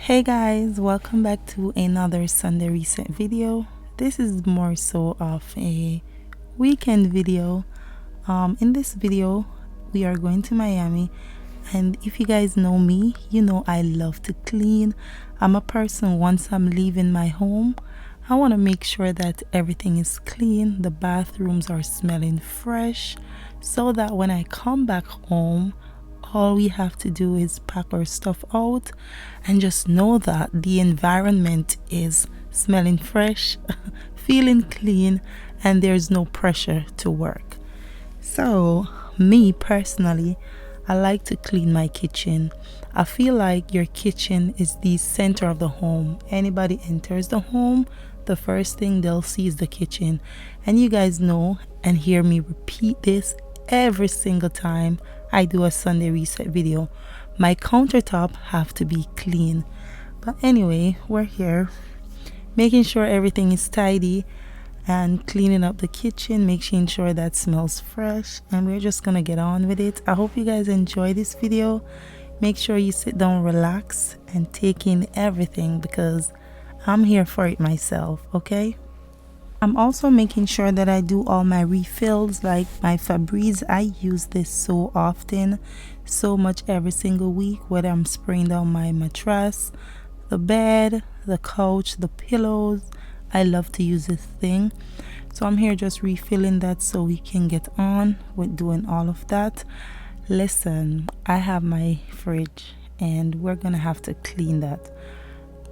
Hey guys, welcome back to another Sunday reset video. This is more so of a weekend video. In this video we are going to Miami, and if you guys know me, you know I love to clean. I'm a person, once I'm leaving my home, I want to make sure that everything is clean, the bathrooms are smelling fresh, so that when I come back home, all we have to do is pack our stuff out and just know that the environment is smelling fresh, feeling clean, and there's no pressure to work. So, me personally, I like to clean my kitchen. I feel like your kitchen is the center of the home. Anybody enters the home, the first thing they'll see is the kitchen. And you guys know and hear me repeat this every single time I do a Sunday reset video. My countertop have to be clean. But anyway, we're here making sure everything is tidy and cleaning up the kitchen, making sure that smells fresh, and we're just gonna get on with it. I hope you guys enjoy this video. Make sure you sit down, relax, and take in everything because I'm here for it myself, okay? I'm also making sure that I do all my refills, like my Febreze. I use this so often, so much every single week, whether I'm spraying down my mattress, the bed, the couch, the pillows. I love to use this thing. So I'm here just refilling that so we can get on with doing all of that. Listen, I have my fridge and we're gonna have to clean that.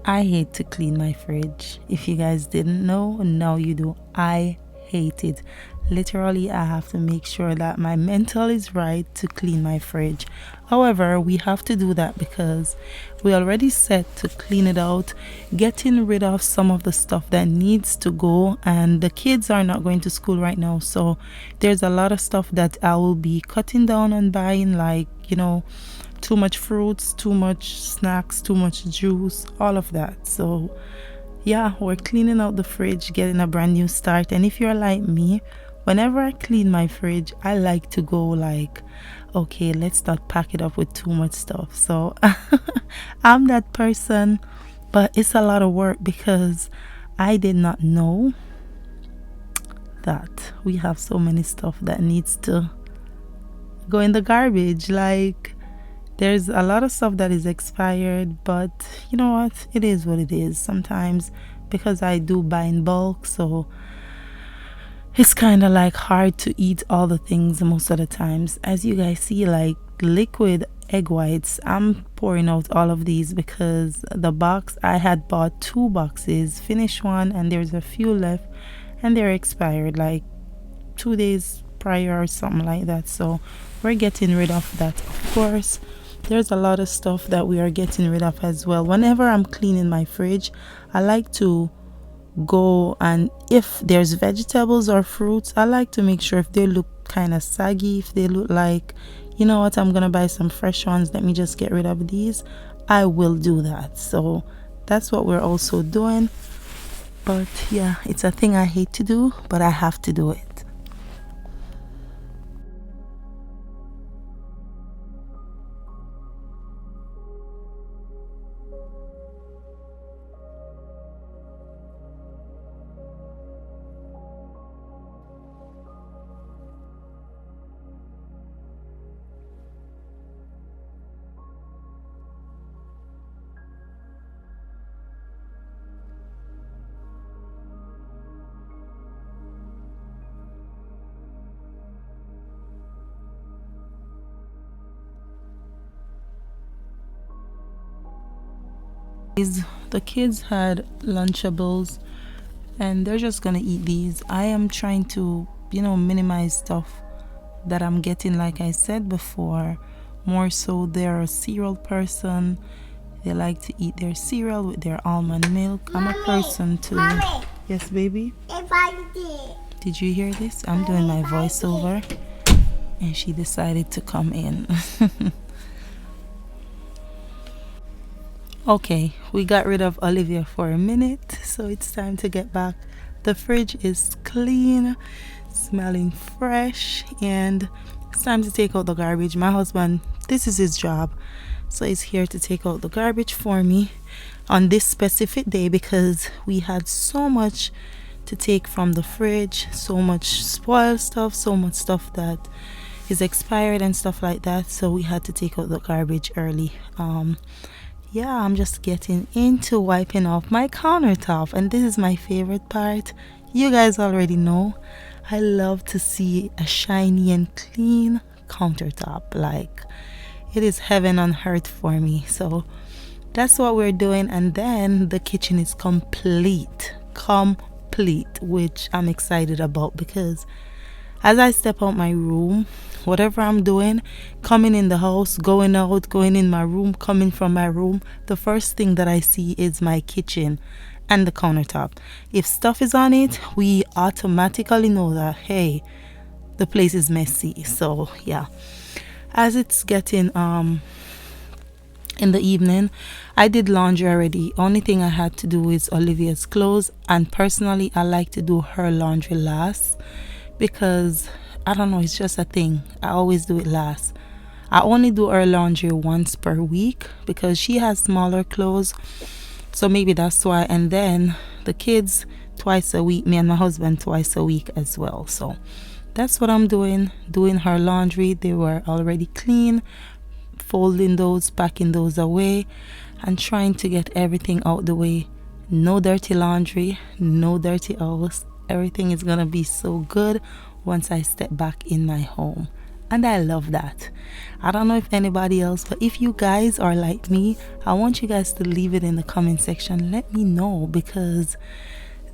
I hate to clean my fridge. If you guys didn't know, now you do. I hate it. Literally, I have to make sure that my mental is right to clean my fridge. However, we have to do that because we already set to clean it out, getting rid of some of the stuff that needs to go, and the kids are not going to school right now, so there's a lot of stuff that I will be cutting down on buying, like, you know, too much fruits, too much snacks, too much juice, all of that. So yeah, we're cleaning out the fridge, getting a brand new start. And if you're like me, whenever I clean my fridge, I like to go like, okay, let's not pack it up with too much stuff. So I'm that person, but it's a lot of work because I did not know that we have so many stuff that needs to go in the garbage. Like, there's a lot of stuff that is expired, but you know what? It is what it is. Sometimes, because I do buy in bulk, so it's kind of like hard to eat all the things most of the times. As you guys see, like liquid egg whites, I'm pouring out all of these because the box, I had bought 2 boxes, finished one, and there's a few left, and they're expired like 2 days prior or something like that. So we're getting rid of that, of course. There's a lot of stuff that we are getting rid of as well. Whenever I'm cleaning my fridge, I like to go, and if there's vegetables or fruits, I like to make sure if they look kind of saggy, if they look like, you know what, I'm gonna buy some fresh ones, let me just get rid of these, I will do that. So that's what we're also doing. But yeah, it's a thing I hate to do, but I have to do it. The kids had Lunchables and they're just gonna eat these. I am trying to, you know, minimize stuff that I'm getting. Like I said before, more so they're a cereal person. They like to eat their cereal with their almond milk. I'm a person too. Mommy, yes, baby? If I did you hear this? I'm doing my voiceover and she decided to come in. Okay, we got rid of Olivia for a minute, so it's time to get back. The fridge is clean, smelling fresh, and it's time to take out the garbage. My husband, this is his job, So he's here to take out the garbage for me on this specific day because we had so much to take from the fridge, so much spoiled stuff, so much stuff that is expired and stuff like that. So we had to take out the garbage early. Yeah, I'm just getting into wiping off my countertop, and this is my favorite part. You guys already know I love to see a shiny and clean countertop. Like, it is heaven on earth for me. So that's what we're doing, and then the kitchen is complete, which I'm excited about because as I step out my room, whatever I'm doing, coming in the house, going out, going in my room, coming from my room, the first thing that I see is my kitchen and the countertop. If stuff is on it, we automatically know that, hey, the place is messy. So yeah, as it's getting in the evening, I did laundry already. Only thing I had to do is Olivia's clothes, and personally I like to do her laundry last because I don't know, it's just a thing. I always do it last. I only do her laundry once per week because she has smaller clothes, so maybe that's why. And then the kids twice a week, me and my husband twice a week as well. So that's what I'm doing her laundry. They were already clean, folding those, packing those away, and trying to get everything out the way. No dirty laundry, no dirty house. Everything is gonna be so good once I step back in my home, and I love that. I don't know if anybody else, but if you guys are like me, I want you guys to leave it in the comment section. Let me know, because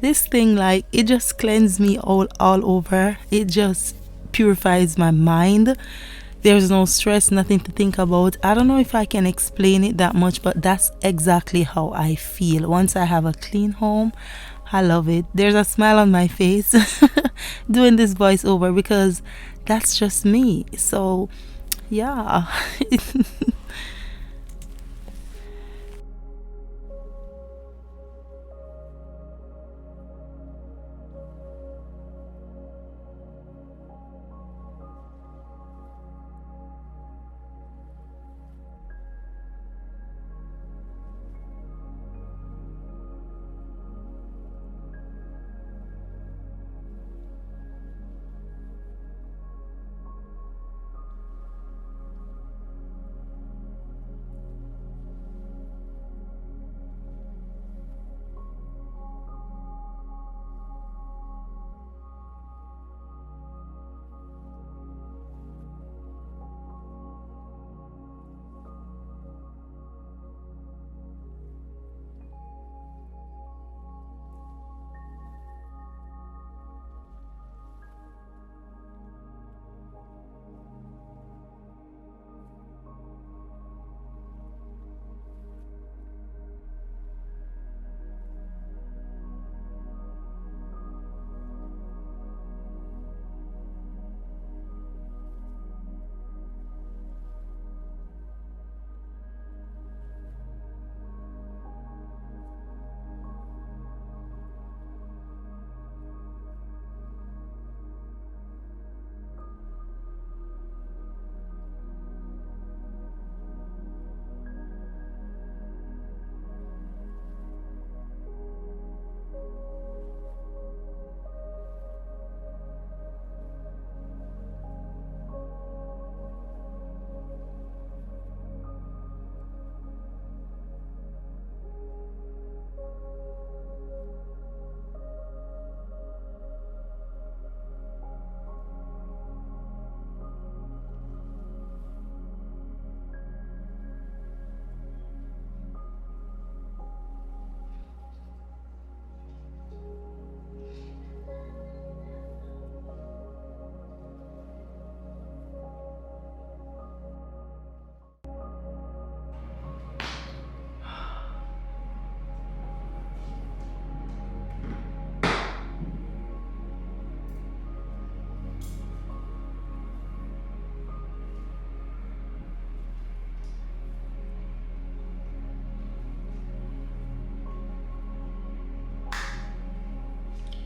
this thing, like, it just cleanses me all over. It just purifies my mind. There's no stress, nothing to think about. I don't know if I can explain it that much, but that's exactly how I feel. Once I have a clean home, I love it. There's a smile on my face doing this voiceover because that's just me. So, yeah.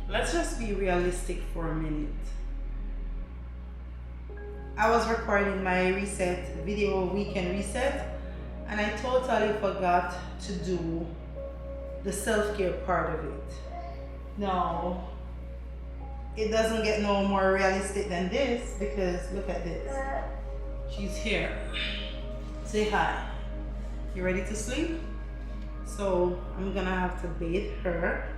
Let's just be realistic for a minute. I was recording my reset video, weekend reset, and I totally forgot to do the self-care part of it. No, it doesn't get no more realistic than this, because look at this. She's here. Say hi. You ready to sleep? So I'm gonna have to bathe her,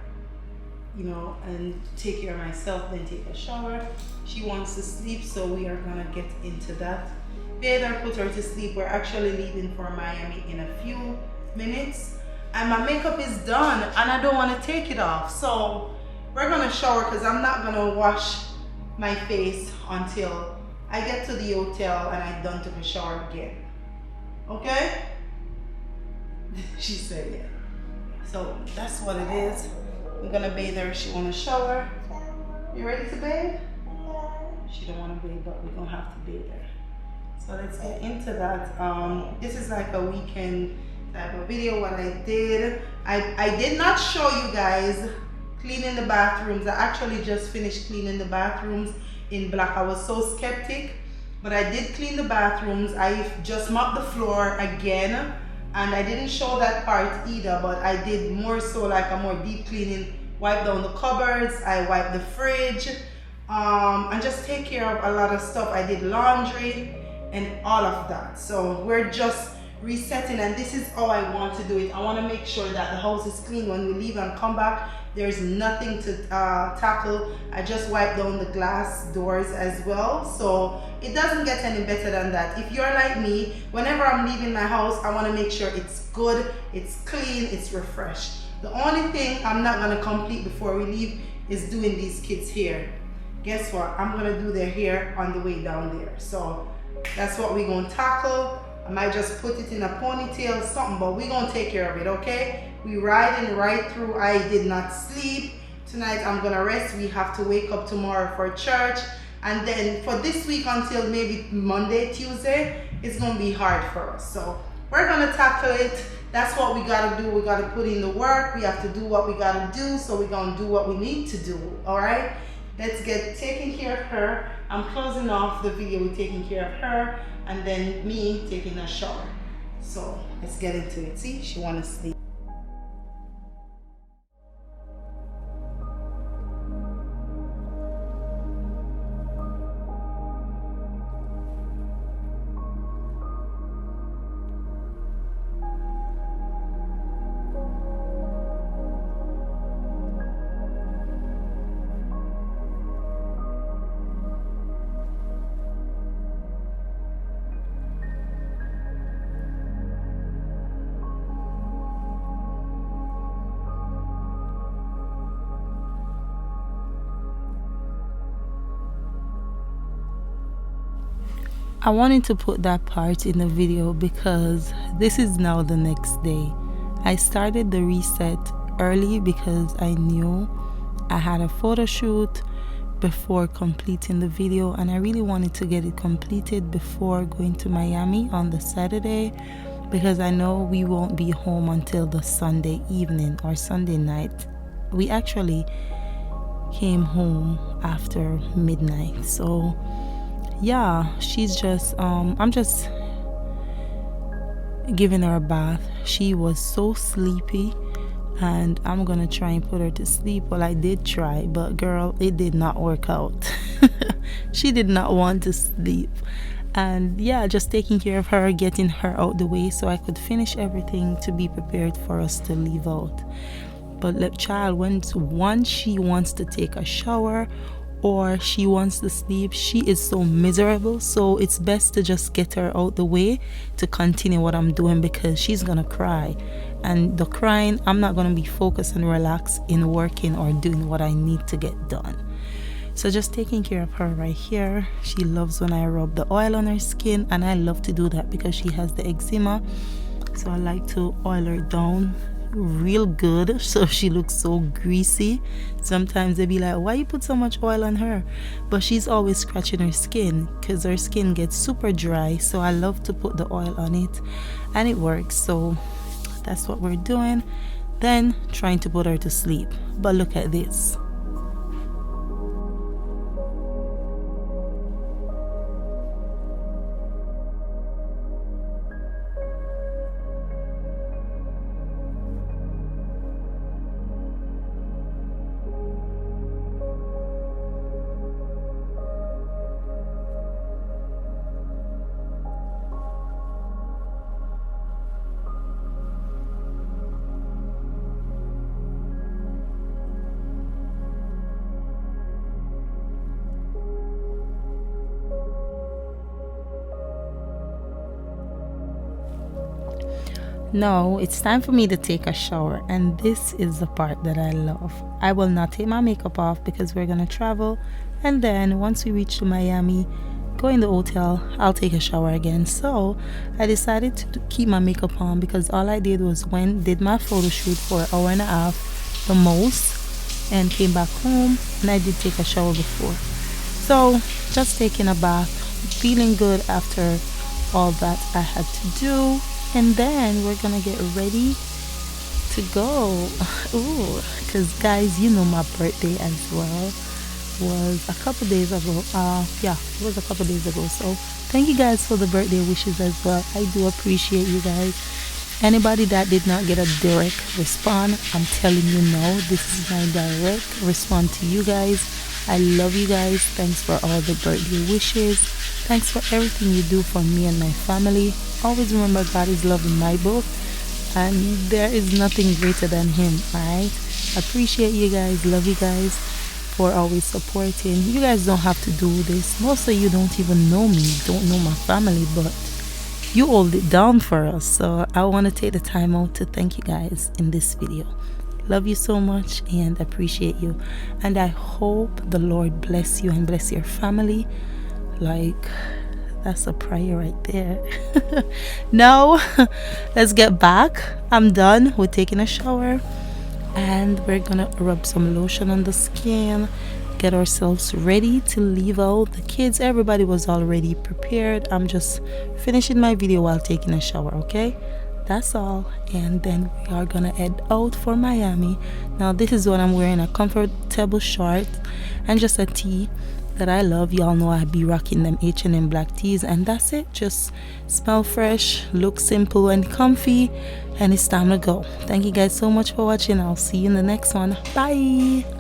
you know, and take care of myself, then take a shower. She wants to sleep, so we are gonna get into that. Bathe her, put her to sleep. We're actually leaving for Miami in a few minutes, and my makeup is done and I don't want to take it off. So we're gonna shower, because I'm not gonna wash my face until I get to the hotel and I done took a shower again. Okay? She said yeah. So that's what it is. I'm gonna bathe her. She wanna shower. You ready to bathe? She don't wanna bathe, but we're gonna have to bathe her. So let's get into that. This is like a weekend type of video. What I did, I did not show you guys cleaning the bathrooms. I actually just finished cleaning the bathrooms in black. I was so skeptic, but I did clean the bathrooms. I just mopped the floor again, and I didn't show that part either, but I did more so like a more deep cleaning. Wipe down the cupboards, I wiped the fridge, and just take care of a lot of stuff. I did laundry and all of that. So we're just resetting, and this is how I want to do it. I want to make sure that the house is clean when we leave and come back. There's nothing to tackle. I just wipe down the glass doors as well, so it doesn't get any better than that. If you're like me, whenever I'm leaving my house, I want to make sure it's good, it's clean, it's refreshed. The only thing I'm not going to complete before we leave is doing these kids' hair. Guess what? I'm going to do their hair on the way down there. So that's what we're going to tackle. I might just put it in a ponytail or something, but we're going to take care of it, okay? We riding right through. I did not sleep. Tonight I'm going to rest. We have to wake up tomorrow for church. And then for this week until maybe Monday, Tuesday, it's going to be hard for us. So we're going to tackle it. That's what we got to do. We got to put in the work. We have to do what we got to do. So we're going to do what we need to do, all right? Let's get taking care of her. I'm closing off the video with taking care of her, and then me taking a shower. So let's get into it. See, she wants to sleep. I wanted to put that part in the video because this is now the next day. I started the reset early because I knew I had a photo shoot before completing the video, and I really wanted to get it completed before going to Miami on the Saturday, because I know we won't be home until the Sunday evening or Sunday night. We actually came home after midnight. So yeah, she's just I'm just giving her a bath. She was so sleepy, and I'm gonna try and put her to sleep. Well, I did try, but girl, it did not work out. She did not want to sleep. And yeah, just taking care of her, getting her out the way so I could finish everything to be prepared for us to leave out. But the child, once she wants to take a shower or she wants to sleep, she is so miserable. So it's best to just get her out the way to continue what I'm doing, because she's gonna cry, and the crying, I'm not gonna be focused and relaxed in working or doing what I need to get done. So just taking care of her right here. She loves when I rub the oil on her skin, and I love to do that because she has the eczema, so I like to oil her down real good so she looks so greasy. Sometimes they be like, why you put so much oil on her? But she's always scratching her skin because her skin gets super dry, so I love to put the oil on it, and it works. So that's what we're doing, then trying to put her to sleep. But look at this. Now it's time for me to take a shower, and this is the part that I love. I will not take my makeup off because we're gonna travel, and then once we reach to Miami, go in the hotel, I'll take a shower again. So I decided to keep my makeup on because all I did was did my photo shoot for an hour and a half the most, and came back home, and I did take a shower before. So just taking a bath, feeling good after all that I had to do, and then we're gonna get ready to go. Ooh, because guys, you know my birthday as well was a couple days ago. Yeah, it was a couple days ago. So thank you guys for the birthday wishes as well. I do appreciate you guys. Anybody that did not get a direct response, I'm telling you no, this is my direct response to you guys. I love you guys. Thanks for all the birthday wishes. Thanks for everything you do for me and my family. Always remember, God is love in my book, and there is nothing greater than him. Alright, appreciate you guys, love you guys for always supporting. You guys don't have to do this. Most of you don't even know me, don't know my family, but you hold it down for us. So I want to take the time out to thank you guys in this video. Love you so much and appreciate you, and I hope the Lord bless you and bless your family. Like, that's a prayer right there. Now let's get back. I'm done with taking a shower, and we're gonna rub some lotion on the skin, get ourselves ready to leave out. The kids, everybody was already prepared. I'm just finishing my video while taking a shower. Okay, that's all, and then we are gonna head out for Miami. Now this is what I'm wearing: a comfortable short and just a tee that I love. Y'all know I be rocking them H&M black tees, and that's it. Just smell fresh, look simple and comfy, and it's time to go. Thank you guys so much for watching. I'll see you in the next one. Bye.